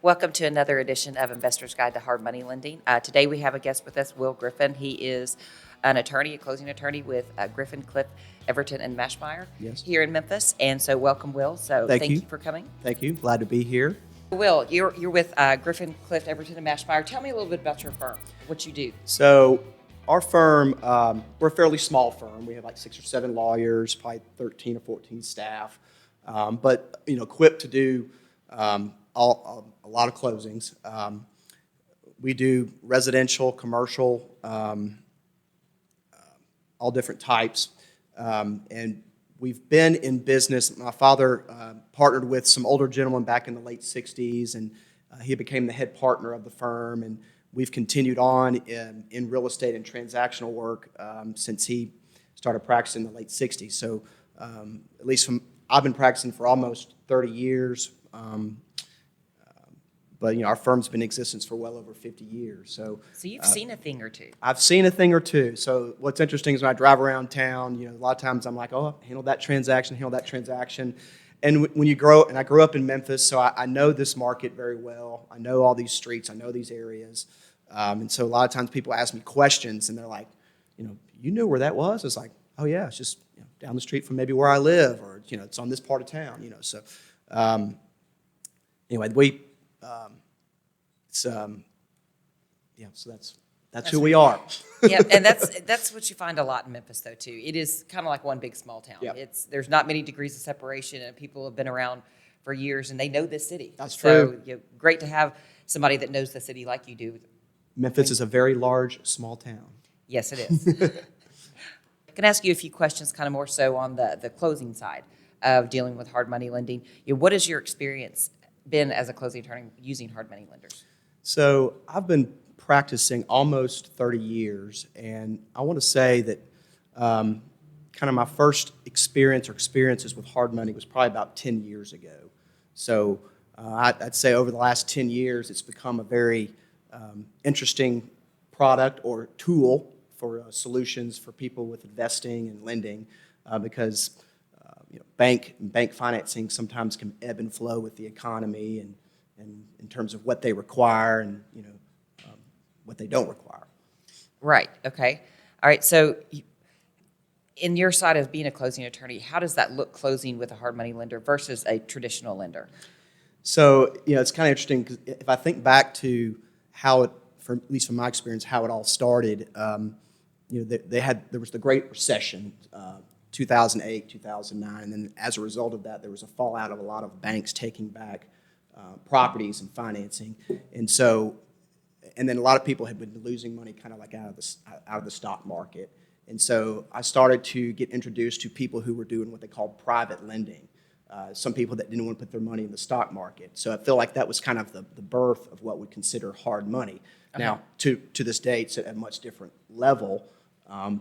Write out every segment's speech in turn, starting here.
Welcome to another edition of Investor's Guide to Hard Money Lending. Today we have a guest with us, Will Griffin. He is an attorney, a closing attorney with Griffin, Cliff, Everton, and Mashmire here in Memphis. And so welcome, Will. So thank you for coming. Thank you. Glad to be here. Will, you're with Griffin, Cliff, Everton, and Mashmire. Tell me a little bit about your firm, what you do. So our firm, we're a fairly small firm. We have like 6 or 7 lawyers, probably 13 or 14 staff, but equipped to do a lot of closings. We do residential, commercial, all different types, and we've been in business. My father partnered with some older gentlemen back in the late 60s, and he became the head partner of the firm, and we've continued on in real estate and transactional work since he started practicing in the late 60s. So at least I've been practicing for almost 30 years. But our firm's been in existence for well over 50 years. So you've seen a thing or two. I've seen a thing or two. So what's interesting is when I drive around town, a lot of times I'm like, oh, handle that transaction. And when you grow, and I grew up in Memphis, so I know this market very well. I know all these streets. I know these areas. And so a lot of times people ask me questions, and they're like, you knew where that was? It's like, oh yeah, it's just down the street from maybe where I live, or it's on this part of town. So anyway, so that's who we are. Yeah, and that's what you find a lot in Memphis, though, too. It is kind of like one big small town. Yep. There's not many degrees of separation, and people have been around for years, and they know this city. That's true. So great to have somebody that knows the city like you do. Memphis is a very large, small town. Yes, it is. I can ask you a few questions kind of more so on the closing side of dealing with hard money lending. What has your experience been as a closing attorney using hard money lenders? So I've been practicing almost 30 years, and I want to say that kind of my first experiences with hard money was probably about 10 years ago. So I'd say over the last 10 years, it's become a very interesting product or tool for solutions for people with investing and lending because bank financing sometimes can ebb and flow with the economy and in terms of what they require and what they don't require. Right. Okay. All right. So in your side of being a closing attorney, how does that look closing with a hard money lender versus a traditional lender? So it's kind of interesting because if I think back to how it, at least from my experience, how it all started. There was the Great Recession. 2008, 2009, and then as a result of that, there was a fallout of a lot of banks taking back properties and financing, and then a lot of people had been losing money kind of like out of the stock market, and so I started to get introduced to people who were doing what they called private lending, some people that didn't want to put their money in the stock market. So I feel like that was kind of the birth of what we consider hard money. Okay. Now, to this day, it's at a much different level.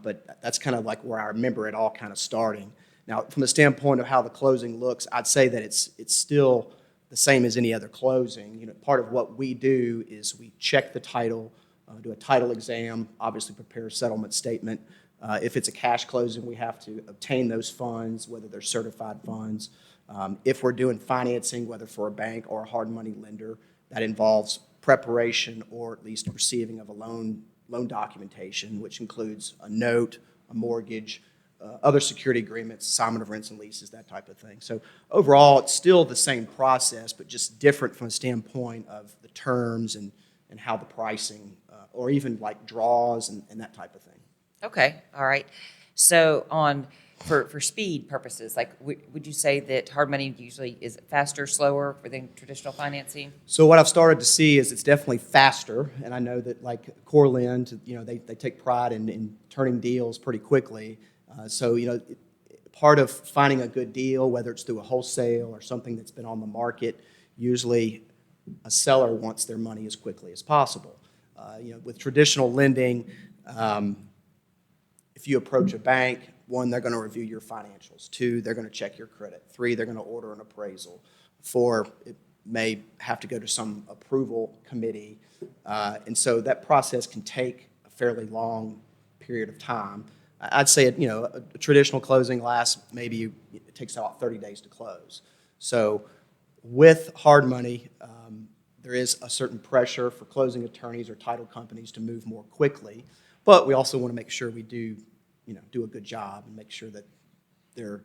But that's kind of like where I remember it all kind of starting. Now, from the standpoint of how the closing looks, I'd say that it's still the same as any other closing. Part of what we do is we check the title, do a title exam, obviously prepare a settlement statement. If it's a cash closing, we have to obtain those funds, whether they're certified funds. If we're doing financing, whether for a bank or a hard money lender, that involves preparation or at least receiving of a loan documentation, which includes a note, a mortgage, other security agreements, assignment of rents and leases, that type of thing. So overall, it's still the same process, but just different from the standpoint of the terms and how the pricing, or even like draws and that type of thing. Okay, all right. So for speed purposes, like would you say that hard money usually is faster, slower than traditional financing? So what I've started to see is it's definitely faster, and I know that like CoreLend, they take pride in turning deals pretty quickly. So part of finding a good deal, whether it's through a wholesale or something that's been on the market, usually a seller wants their money as quickly as possible. With traditional lending, if you approach a bank, 1, they're going to review your financials. 2, they're going to check your credit. 3, they're going to order an appraisal. 4, it may have to go to some approval committee. And so that process can take a fairly long period of time. I'd say a traditional closing lasts it takes about 30 days to close. So with hard money, there is a certain pressure for closing attorneys or title companies to move more quickly, but we also want to make sure we do a good job and make sure that they're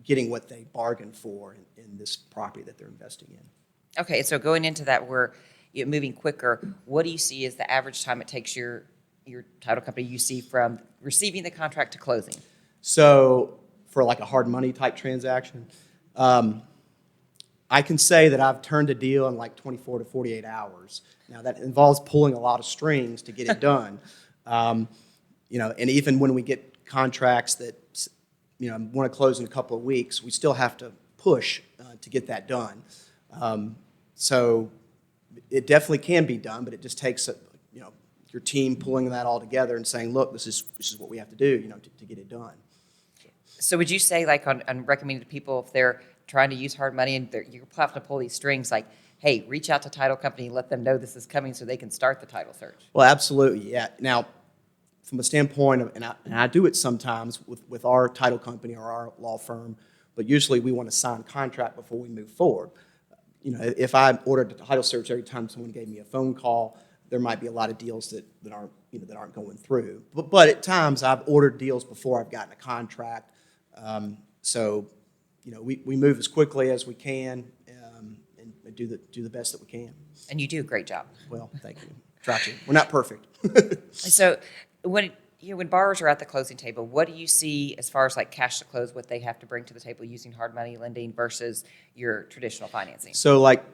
getting what they bargained for in this property that they're investing in. Okay, so going into that, we're moving quicker. What do you see as the average time it takes your title company you see from receiving the contract to closing? So for like a hard money type transaction, I can say that I've turned a deal in like 24 to 48 hours. Now that involves pulling a lot of strings to get it done. And even when we get contracts that want to close in a couple of weeks, we still have to push to get that done. So it definitely can be done, but it just takes your team pulling that all together and saying, look, this is what we have to do to get it done. So would you say, like, on recommending to people if they're trying to use hard money and you have to pull these strings, like, hey, reach out to title company and let them know this is coming so they can start the title search? Well, absolutely, yeah. Now, from a standpoint of, and I do it sometimes with our title company or our law firm, but usually we want to sign a contract before we move forward. If I ordered a title search every time someone gave me a phone call, there might be a lot of deals that aren't going through. But at times I've ordered deals before I've gotten a contract. So we move as quickly as we can and do the best that we can. And you do a great job. Well, thank you. Try to. We're not perfect. So when borrowers are at the closing table, what do you see as far as like cash to close, what they have to bring to the table using hard money lending versus your traditional financing? So like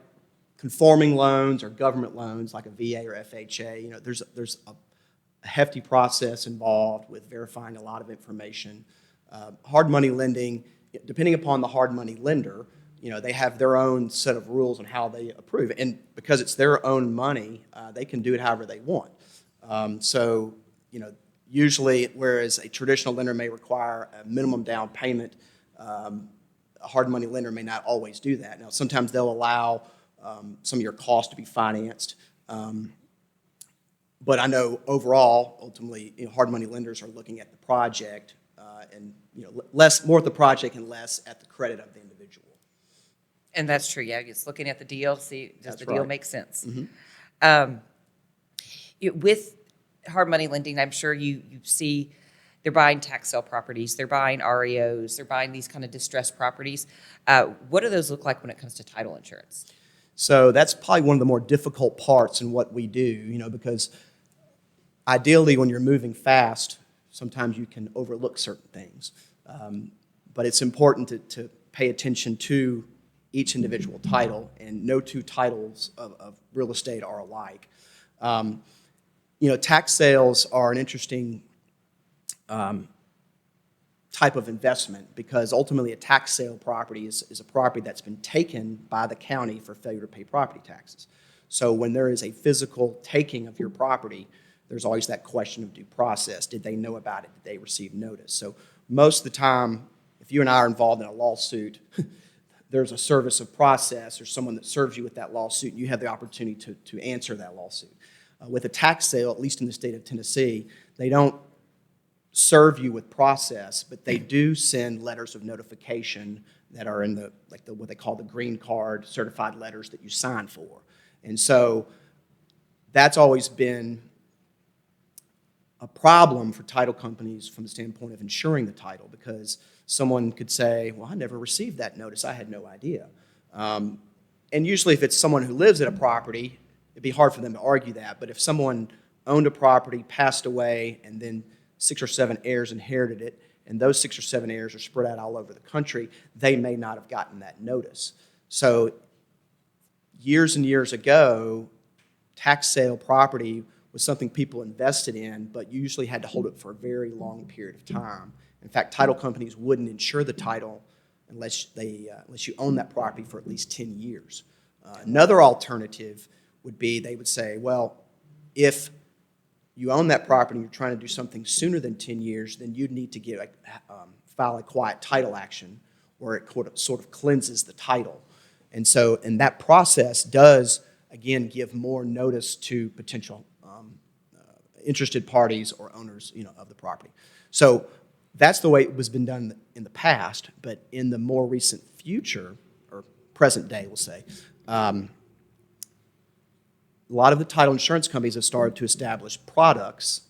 conforming loans or government loans like a VA or FHA, there's a hefty process involved with verifying a lot of information. Hard money lending, depending upon the hard money lender, they have their own set of rules on how they approve it. And because it's their own money, they can do it however they want. So usually, whereas a traditional lender may require a minimum down payment, a hard money lender may not always do that. Now, sometimes they'll allow some of your costs to be financed. But I know overall, ultimately, hard money lenders are looking at the more at the project and less at the credit of the individual. And that's true. Yeah, it's looking at the deal, see does the deal make sense. Mm-hmm. With hard money lending, I'm sure you see they're buying tax sale properties, they're buying REOs, they're buying these kind of distressed properties. What do those look like when it comes to title insurance? So that's probably one of the more difficult parts in what we do, because ideally when you're moving fast, sometimes you can overlook certain things. But it's important to pay attention to each individual title, and no two titles of real estate are alike. Tax sales are an interesting type of investment because ultimately a tax sale property is a property that's been taken by the county for failure to pay property taxes. So when there is a physical taking of your property, there's always that question of due process. Did they know about it? Did they receive notice? So most of the time, if you and I are involved in a lawsuit, there's a service of process or someone that serves you with that lawsuit, and you have the opportunity to answer that lawsuit. With a tax sale, at least in the state of Tennessee, they don't serve you with process, but they do send letters of notification that are in what they call the green card certified letters that you sign for. And so that's always been a problem for title companies from the standpoint of insuring the title, because someone could say, well, I never received that notice. I had no idea. And usually if it's someone who lives at a property, it'd be hard for them to argue that. But if someone owned a property, passed away, and then 6 or 7 heirs inherited it, and those 6 or 7 heirs are spread out all over the country, they may not have gotten that notice. So years and years ago, tax sale property was something people invested in, but usually had to hold it for a very long period of time. In fact, title companies wouldn't insure the title unless you own that property for at least 10 years. Another alternative would be they would say, well, if you own that property and you're trying to do something sooner than 10 years, then you'd need to file a quiet title action where it sort of cleanses the title. And that process does, again, give more notice to potential interested parties or owners, of the property. So that's the way it was been done in the past, but in the more recent future, or present day, we'll say, a lot of the title insurance companies have started to establish products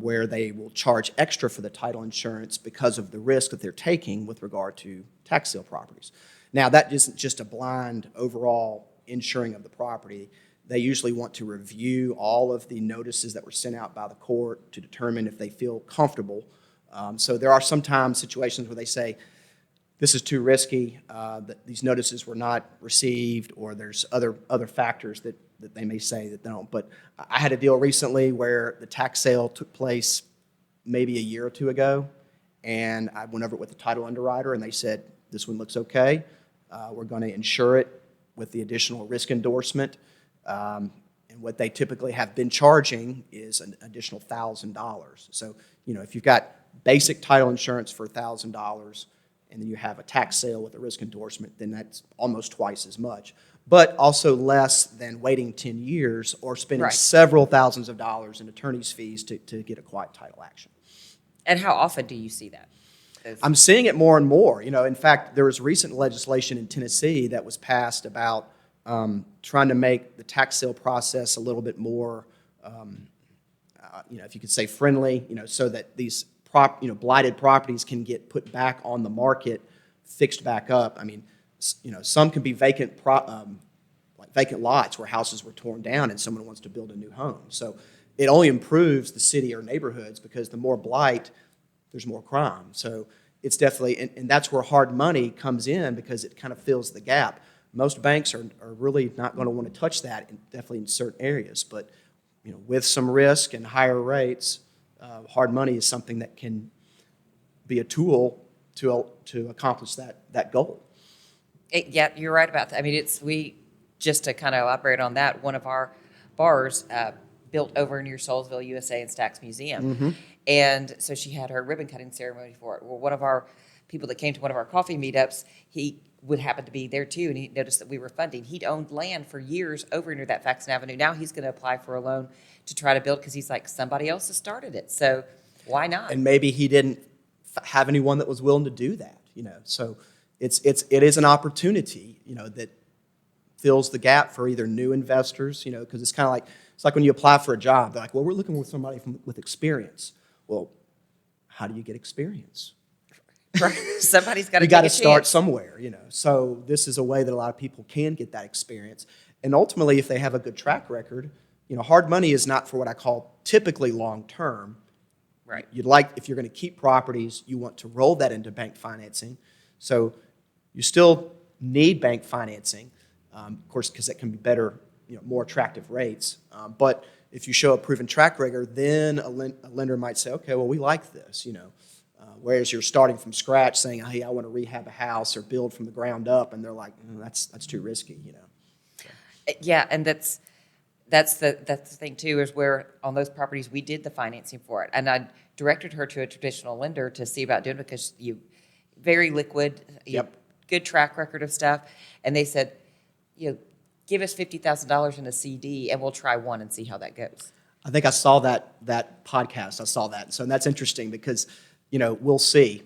where they will charge extra for the title insurance because of the risk that they're taking with regard to tax sale properties. Now, that isn't just a blind overall insuring of the property. They usually want to review all of the notices that were sent out by the court to determine if they feel comfortable. So there are sometimes situations where they say, this is too risky, that these notices were not received, or there's other factors that they may say that they don't. But I had a deal recently where the tax sale took place maybe a year or two ago, and I went over it with the title underwriter, and they said, this one looks okay. We're going to insure it with the additional risk endorsement. And what they typically have been charging is an additional $1,000. So, if you've got basic title insurance for $1,000, and then you have a tax sale with a risk endorsement, then that's almost twice as much. But also less than waiting 10 years or spending several thousands of dollars in attorney's fees to get a quiet title action. And how often do you see that? I'm seeing it more and more. In fact, there was recent legislation in Tennessee that was passed about trying to make the tax sale process a little bit more, if you could say friendly, so that these blighted properties can get put back on the market, fixed back up. I mean, some can be vacant lots where houses were torn down and someone wants to build a new home. So it only improves the city or neighborhoods, because the more blight, there's more crime. So it's definitely, and that's where hard money comes in, because it kind of fills the gap. Most banks are really not going to want to touch that, definitely in certain areas. But with some risk and higher rates, hard money is something that can be a tool to accomplish that goal. Yeah, you're right about that. I mean, just to kind of elaborate on that, one of our bars built over near Soulsville, USA, and Stax Museum. Mm-hmm. And so she had her ribbon cutting ceremony for it. Well, one of our people that came to one of our coffee meetups, he would happen to be there too, and he noticed that we were funding. He'd owned land for years over near that Faxon Avenue. Now he's going to apply for a loan to try to build, because he's like, somebody else has started it, so why not? And maybe he didn't have anyone that was willing to do that. So it is an opportunity, that fills the gap for either new investors, because it's kind of like when you apply for a job. They're like, well, we're looking for somebody with experience. Well, how do you get experience? Right. Somebody's got to. You got to start somewhere, So this is a way that a lot of people can get that experience, and ultimately, if they have a good track record, hard money is not for what I call typically long term. Right. If you're going to keep properties, you want to roll that into bank financing. So you still need bank financing, of course, because that can be better, more attractive rates. But if you show a proven track record, then a lender might say, okay, well, we like this, whereas you're starting from scratch saying, hey, I want to rehab a house or build from the ground up, and they're like, that's too risky, So. Yeah, and that's the thing too, is where on those properties we did the financing for it, and I directed her to a traditional lender to see about doing it, because very liquid, good track record of stuff, and they said, give us $50,000 in a CD and we'll try one and see how that goes. I think I saw that podcast. I saw that, so that's interesting, because we'll see.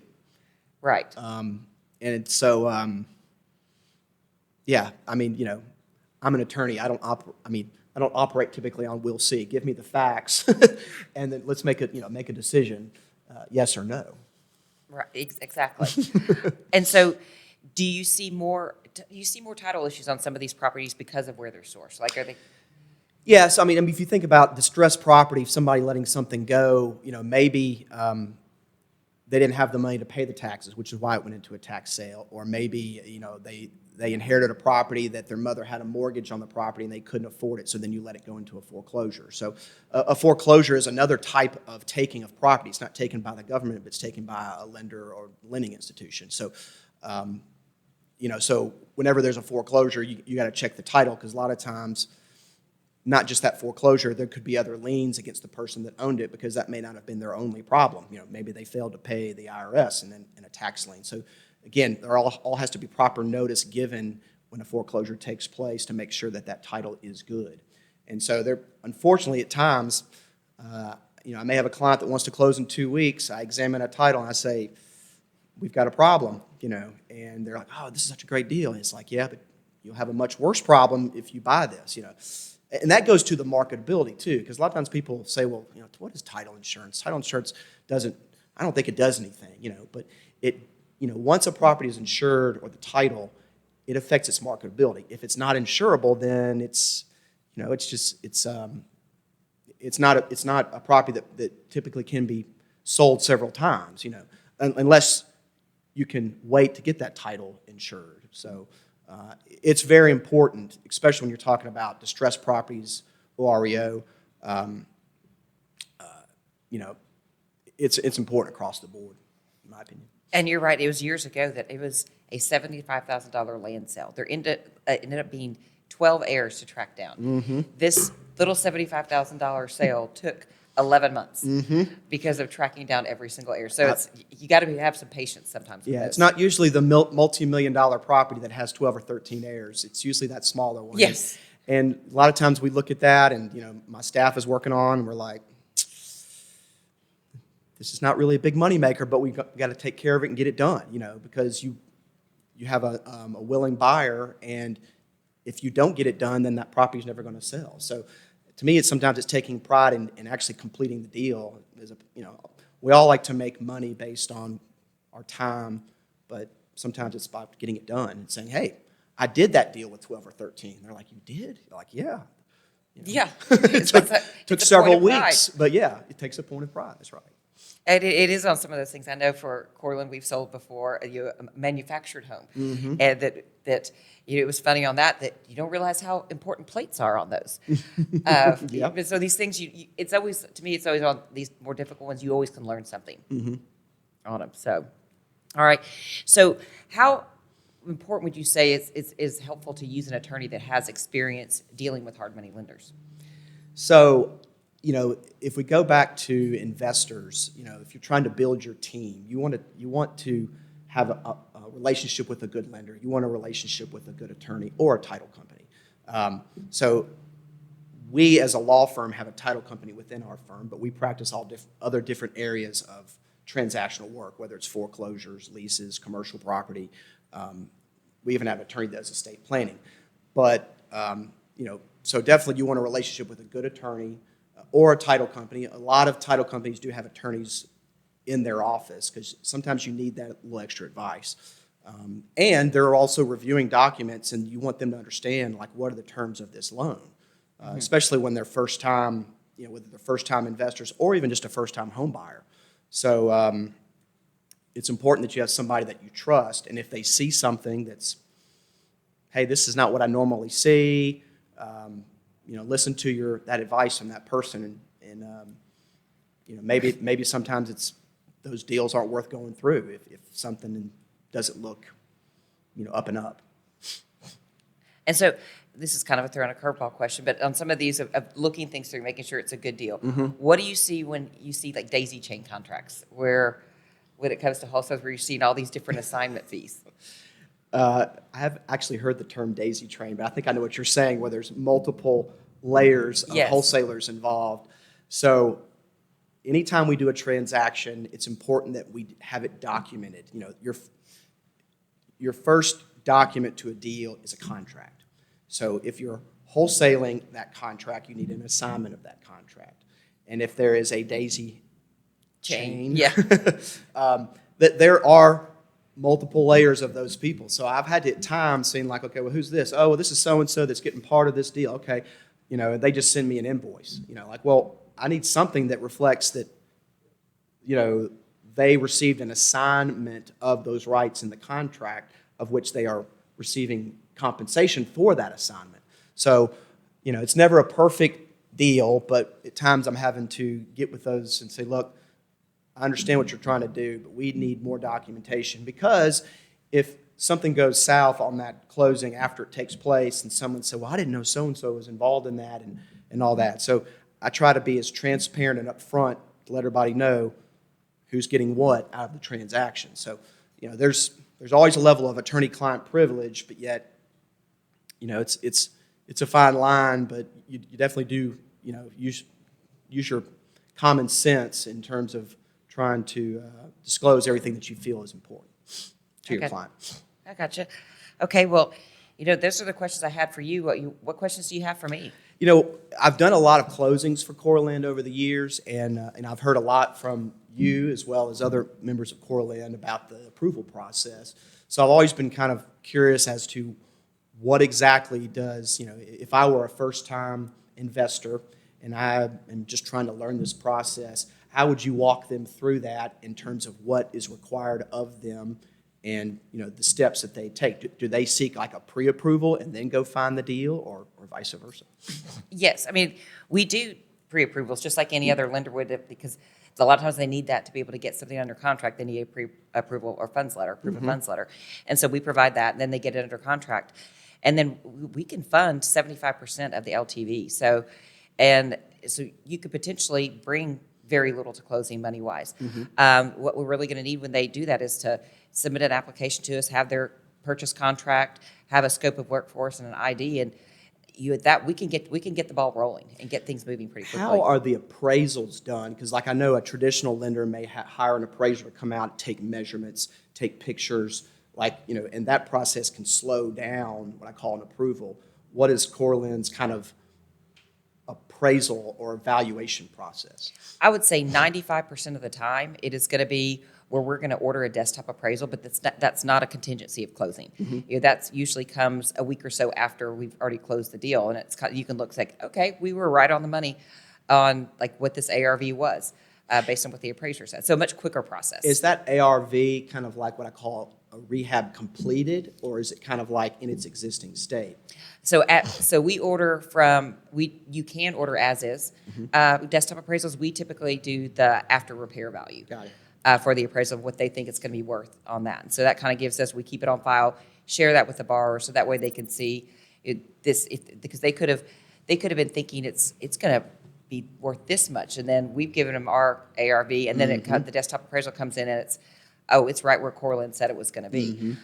Right. And so, I mean, I'm an attorney. I don't operate typically on we'll see. Give me the facts, and then let's make a decision, yes or no. Right. Exactly. And so, do you see more title issues on some of these properties because of where they're sourced? Like, are they? Yes. I mean, if you think about distressed property, somebody letting something go, maybe they didn't have the money to pay the taxes, which is why it went into a tax sale, or maybe they inherited a property that their mother had a mortgage on the property and they couldn't afford it, so then you let it go into a foreclosure. So a foreclosure is another type of taking of property. It's not taken by the government, but it's taken by a lender or lending institution. So, so whenever there's a foreclosure, you got to check the title, because a lot of times, not just that foreclosure, there could be other liens against the person that owned it, because that may not have been their only problem. Maybe they failed to pay the IRS and then in a tax lien. So again, there all has to be proper notice given when a foreclosure takes place to make sure that title is good. And so there, unfortunately, at times, I may have a client that wants to close in 2 weeks. I examine a title and I say, we've got a problem, and they're like, oh, this is such a great deal. And it's like, yeah, but you'll have a much worse problem if you buy this, And that goes to the marketability too, because a lot of times people say, well, what is title insurance? Title insurance I don't think it does anything, but once a property is insured or the title, it affects its marketability. If it's not insurable, then it's not a property that typically can be sold several times, unless you can wait to get that title insured. So it's very important, especially when you're talking about distressed properties, OREO. It's important across the board, in my opinion. And you're right. It was years ago that it was a $75,000 land sale. There ended up being 12 heirs to track down. Mm-hmm. This little $75,000 sale took 11 months because of tracking down every single heir. So you got to have some patience sometimes. Yeah, it's not usually the multi-million-dollar property that has 12 or 13 heirs. It's usually that smaller one. Yes. And a lot of times we look at that, and my staff is working on, and we're like, this is not really a big money maker, but we've got to take care of it and get it done. Because you have a willing buyer, and if you don't get it done, then that property is never going to sell. So to me, sometimes it's taking pride in actually completing the deal. We all like to make money based on our time, but sometimes it's about getting it done and saying, hey, I did that deal with 12 or 13. They're like, you did? You're like, yeah. Yeah. It took several weeks, but yeah, it takes a point of pride. That's right. And it is on some of those things. I know for CoreLend we've sold before a manufactured home, and that it was funny on that you don't realize how important plates are on those. Yep. So these things, it's always on these more difficult ones. You always can learn something on them. So, all right. So how important would you say is helpful to use an attorney that has experience dealing with hard money lenders? So, if we go back to investors, if you're trying to build your team, you want to have a relationship with a good lender. You want a relationship with a good attorney or a title company. So we as a law firm have a title company within our firm, but we practice all other different areas of transactional work, whether it's foreclosures, leases, commercial property. We even have an attorney that does estate planning. But, so definitely you want a relationship with a good attorney or a title company. A lot of title companies do have attorneys in their office because sometimes you need that little extra advice. And they're also reviewing documents, and you want them to understand, like, what are the terms of this loan, especially when they're first-time, whether they're first-time investors or even just a first-time home buyer. So it's important that you have somebody that you trust, and if they see something that's, hey, this is not what I normally see, listen to that advice from that person, and maybe sometimes those deals aren't worth going through if something doesn't look, up and up. And so this is kind of a throw in a curveball question, but on some of these of looking things through, making sure it's a good deal, what do you see when you see like daisy chain contracts, where when it comes to wholesalers, where you're seeing all these different assignment fees? I have actually heard the term daisy chain, but I think I know what you're saying, where there's multiple layers of wholesalers involved. So anytime we do a transaction, it's important that we have it documented. Your first document to a deal is a contract. So if you're wholesaling that contract, you need an assignment of that contract. And if there is a daisy chain, that there are multiple layers of those people. So I've had at times seen like, okay, well, who's this? Oh, well, this is so-and-so that's getting part of this deal. Okay, they just send me an invoice. Like, well, I need something that reflects that, they received an assignment of those rights in the contract of which they are receiving compensation for that assignment. So, it's never a perfect deal, but at times I'm having to get with those and say, look, I understand what you're trying to do, but we need more documentation, because if something goes south on that closing after it takes place and someone said, well, I didn't know so-and-so was involved in that and all that. So I try to be as transparent and upfront to let everybody know who's getting what out of the transaction. So, there's always a level of attorney-client privilege, but yet, it's a fine line, but you definitely do, use your common sense in terms of trying to disclose everything that you feel is important to your client. I gotcha. Okay, well, those are the questions I had for you. What questions do you have for me? You know, I've done a lot of closings for CoreLend over the years, and I've heard a lot from you as well as other members of CoreLend about the approval process. So I've always been kind of curious as to what exactly does, you know, if I were a first-time investor and I am just trying to learn this process, how would you walk them through that in terms of what is required of them and, you know, the steps that they take? Do they seek like a pre-approval and then go find the deal, or vice versa? Yes, I mean, we do pre-approvals just like any other lender would, because a lot of times they need that to be able to get something under contract. They need a pre-approval or funds letter, proof of funds letter. And so we provide that, and then they get it under contract. And then we can fund 75% of the LTV. So you could potentially bring very little to closing money-wise. What we're really going to need when they do that is to submit an application to us, have their purchase contract, have a scope of work for us and an ID, and we can get the ball rolling and get things moving pretty quickly. How are the appraisals done? Because like I know a traditional lender may hire an appraiser to come out, take measurements, take pictures, like, you know, and that process can slow down what I call an approval. What is CoreLend's kind of appraisal or evaluation process? I would say 95% of the time it is going to be where we're going to order a desktop appraisal, but that's not a contingency of closing. You know, that's usually comes a week or so after we've already closed the deal, and it's you can look like, okay, we were right on the money on like what this ARV was based on what the appraiser said. So a much quicker process. Is that ARV kind of like what I call a rehab completed, or is it kind of like in its existing state? So we order from you can order as is. Desktop appraisals, we typically do the after repair value. Got it. For the appraisal of what they think it's going to be worth on that. And so that kind of gives us, we keep it on file, share that with the borrower, so that way they can see because they could have been thinking it's going to be worth this much, and then we've given them our ARV, and then the desktop appraisal comes in and it's right where CoreLend said it was going to be.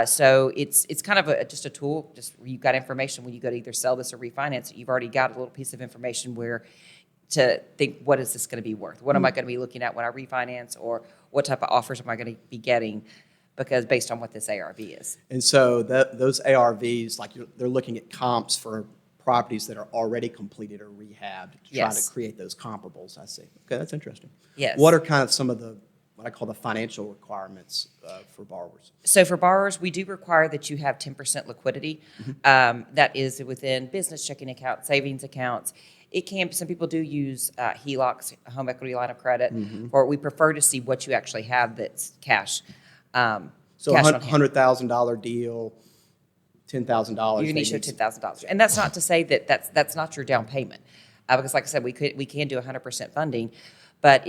So it's kind of just a tool. Just you've got information when you go to either sell this or refinance it. You've already got a little piece of information where to think, what is this going to be worth? What am I going to be looking at when I refinance, or what type of offers am I going to be getting? Because based on what this ARV is. And so those ARVs, like they're looking at comps for properties that are already completed or rehabbed to try to create those comparables. I see. Okay, that's interesting. Yes. What are kind of some of the what I call the financial requirements for borrowers? So for borrowers, we do require that you have 10% liquidity. That is within business checking accounts, savings accounts. It can. Some people do use HELOCs, home equity line of credit, or we prefer to see what you actually have that's cash. So cash a $100,000 deal, $10,000. You need to show $10,000, and that's not to say that that's not your down payment, because like I said, we can do 100% funding, but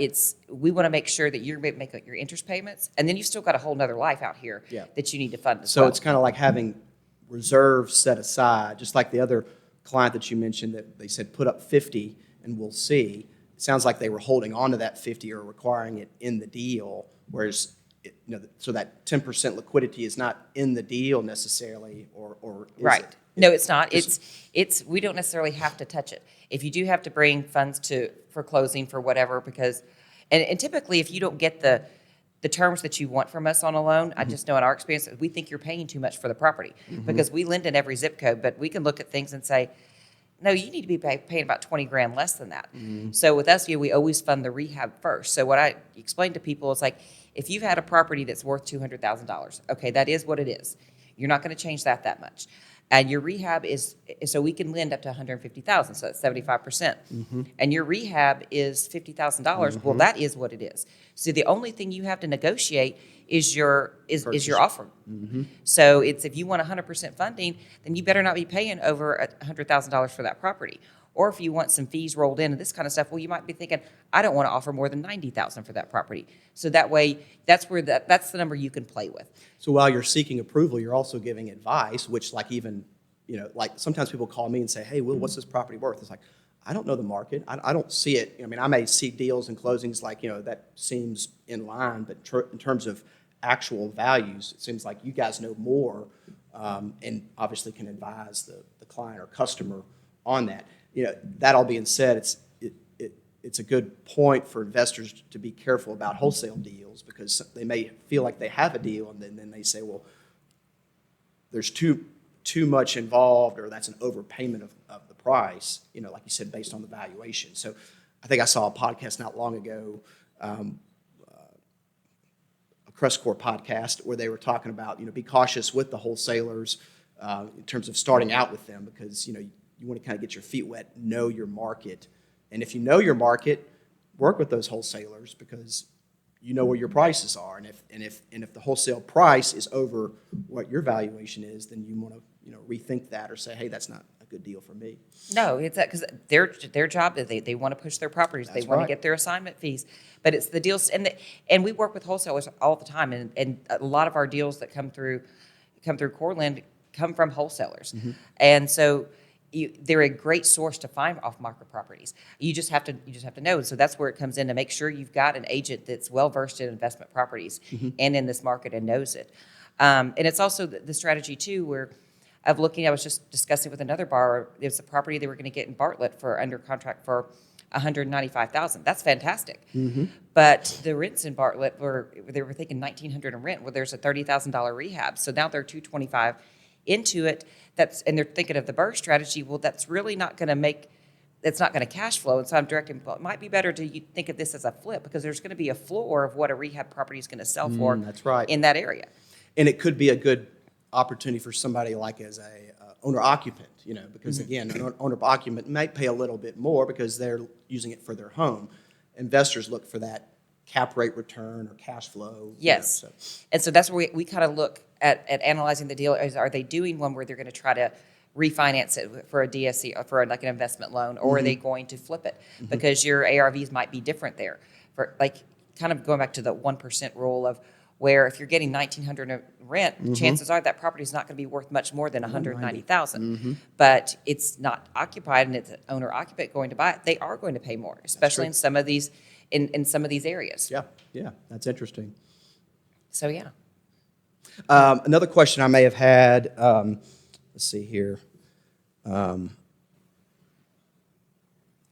we want to make sure that you're making your interest payments, and then you've still got a whole nother life out here that you need to fund as well. So it's kind of like having reserves set aside, just like the other client that you mentioned that they said put up 50 and we'll see. It sounds like they were holding on to that 50 or requiring it in the deal, whereas so that 10% liquidity is not in the deal necessarily, or is right. it? No, it's not. It's we don't necessarily have to touch it. If you do have to bring funds for closing for whatever, because and typically if you don't get the terms that you want from us on a loan, I just know in our experience, we think you're paying too much for the property because we lend in every zip code, but we can look at things and say, no, you need to be paying about 20 grand less than that. So with us, we always fund the rehab first. So what I explain to people is like, if you've had a property that's worth $200,000, okay, that is what it is. You're not going to change that much. And your rehab so we can lend up to $150,000, so that's 75%. And your rehab is $50,000. Well, that is what it is. So the only thing you have to negotiate is your offer. So if you want 100% funding, then you better not be paying over $100,000 for that property. Or if you want some fees rolled in and this kind of stuff, well, you might be thinking, I don't want to offer more than $90,000 for that property. So that way, that's the number you can play with. So while you're seeking approval, you're also giving advice, which like even, like sometimes people call me and say, hey, Will, what's this property worth? It's like, I don't know the market. I don't see it. I mean, I may see deals and closings like, that seems in line, but in terms of actual values, it seems like you guys know more and obviously can advise the client or customer on that. That all being said, it's a good point for investors to be careful about wholesale deals because they may feel like they have a deal and then they say, well, there's too much involved or that's an overpayment of the price, like you said, based on the valuation. So I think I saw a podcast not long ago, a Crestcore podcast, where they were talking about, be cautious with the wholesalers in terms of starting out with them, because, you want to kind of get your feet wet, know your market. And if you know your market, work with those wholesalers, because you know where your prices are. And if the wholesale price is over what your valuation is, then you want to, rethink that, or say, hey, that's not a good deal for me. No, it's that, because their job is they want to push their properties. They want to get their assignment fees. But it's the deals, and we work with wholesalers all the time, and a lot of our deals that come through CoreLend come from wholesalers. And so they're a great source to find off-market properties. You just have to know. So that's where it comes in, to make sure you've got an agent that's well-versed in investment properties and in this market and knows it. And it's also the strategy, too, I was just discussing with another borrower. There's a property they were going to get in Bartlett for under contract for $195,000. That's fantastic. But the rents in Bartlett they were thinking $1,900 in rent. Well, there's a $30,000 rehab. So now they're $225,000 into it. And they're thinking of the BRRRR strategy. Well, that's really not going to cash flow. And so I'm directing, well, it might be better to think of this as a flip, because there's going to be a floor of what a rehab property is going to sell for. That's right. In that area. And it could be a good opportunity for somebody like as a owner-occupant, because again, an owner-occupant might pay a little bit more because they're using it for their home. Investors look for that cap rate return or cash flow. Yes. And so that's where we kind of look at analyzing the deal. Are they doing one where they're going to try to refinance it for a DSC or for like an investment loan, or are they going to flip it? Because your ARVs might be different there. For like kind of going back to the 1% rule of, where if you're getting $1,900 in rent, chances are that property is not going to be worth much more than $190,000. But it's not occupied, and it's an owner occupant going to buy it. They are going to pay more, especially in some of these in some of these areas. Yeah, that's interesting. So yeah. Another question I may have had. Let's see here. In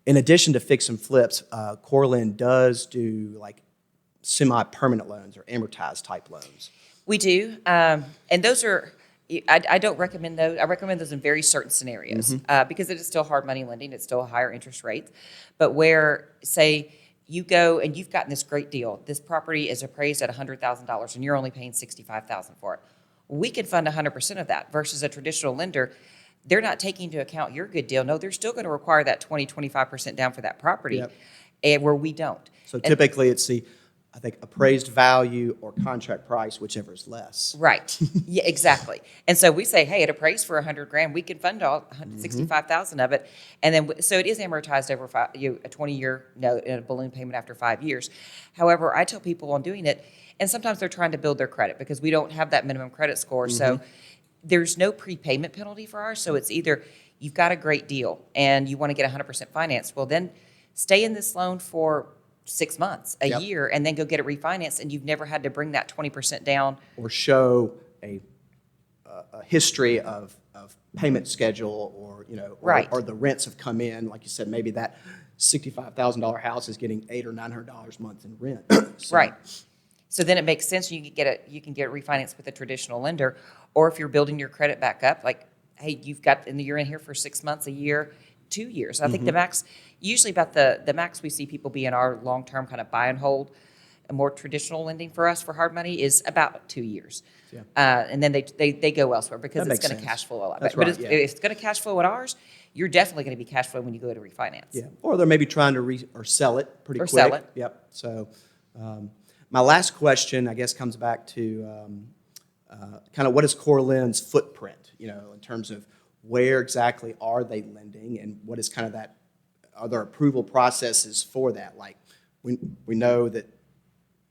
addition to fix and flips, CoreLend does do like semi-permanent loans or amortized type loans. We do, and those are, I don't recommend those. I recommend those in very certain scenarios because it is still hard money lending. It's still a higher interest rate. But where, say, you go and you've gotten this great deal. This property is appraised at $100,000 and you're only paying $65,000 for it. We can fund 100% of that versus a traditional lender. They're not taking into account your good deal. No, they're still going to require that 25% down for that property, and where we don't. So typically it's I think appraised value or contract price, whichever is less. Right. Yeah, exactly. And so we say, hey, it appraised for $100,000. We can fund all $165,000 of it, and then so it is amortized over a 20-year note and a balloon payment after 5 years. However, I tell people on doing it, and sometimes they're trying to build their credit because we don't have that minimum credit score. So there's no prepayment penalty for ours. So it's either you've got a great deal and you want to get 100% financed. Well, then stay in this loan for 6 months, a year, and then go get it refinanced, and you've never had to bring that 20% down. Or show a history of payment schedule, or or the rents have come in. Like you said, maybe that $65,000 house is getting $800 or $900 a month in rent. Right. So then it makes sense. You can get it refinanced with a traditional lender, or if you're building your credit back up, like, hey, you're in here for 6 months, a year, 2 years. I think the max, usually about the max we see people be in our long-term kind of buy and hold, a more traditional lending for us for hard money is about 2 years. And then they go elsewhere because it's going to cash flow a lot. But if it's going to cash flow at ours, you're definitely going to be cash flow when you go to refinance. Yeah, or they're maybe trying to sell it pretty quick. Sell it. Yep. So my last question, I guess, comes back to kind of what is CoreLend's footprint, in terms of where exactly are they lending, and what is kind of that, are there approval processes for that? Like, we know that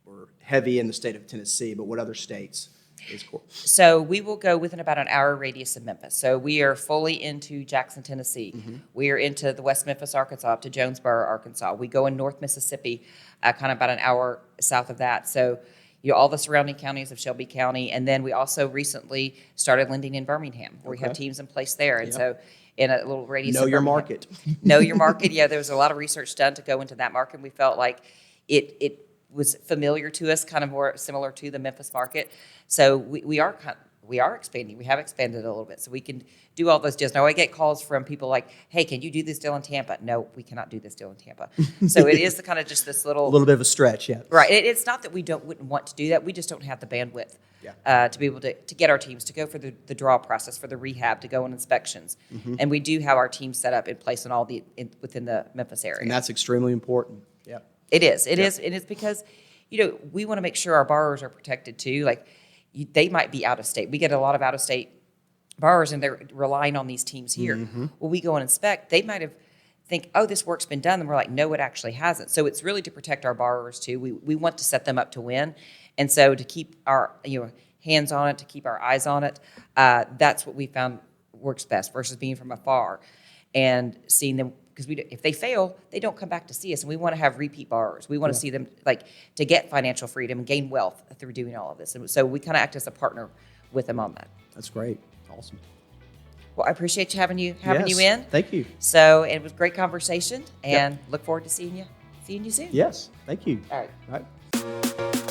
we're heavy in the state of Tennessee, but what other states is Core? So we will go within about an hour radius of Memphis. So we are fully into Jackson, Tennessee. We are into the West Memphis, Arkansas, up to Jonesboro, Arkansas. We go in North Mississippi, kind of about an hour south of that. So all the surrounding counties of Shelby County. And then we also recently started lending in Birmingham, where we have teams in place there. And so in a little radius Know of your Birmingham. market. Know your market. Yeah, there was a lot of research done to go into that market. We felt like it was familiar to us, kind of more similar to the Memphis market. So we are we are expanding. We have expanded a little bit, so we can do all those deals. Now I get calls from people like, "Hey, can you do this deal in Tampa?" No, we cannot do this deal in Tampa. So it is the kind of just this A little bit of a stretch, yeah. right. It's not that we wouldn't want to do that. We just don't have the bandwidth to be able to get our teams to go for the draw process, for the rehab, to go on inspections, and we do have our team set up in place in all within the Memphis area. And that's extremely important. Yeah. It is. It is. And it's because, we want to make sure our borrowers are protected too. Like, they might be out of state. We get a lot of out of state borrowers, and they're relying on these teams here. Well, we go and inspect. They might have think, oh, this work's been done, and we're like, no, it actually hasn't. So it's really to protect our borrowers too. We want to set them up to win, and so to keep our hands on it, to keep our eyes on it. That's what we found works best versus being from afar and seeing them. Because if they fail, they don't come back to see us, and we want to have repeat borrowers. We want to see them to get financial freedom and gain wealth through doing all of this. And so we kind of act as a partner with them on that. That's great. Awesome. Well, I appreciate having you in. Thank you. So it was a great conversation, and look forward to seeing you soon. Yes. Thank you. All right. All right.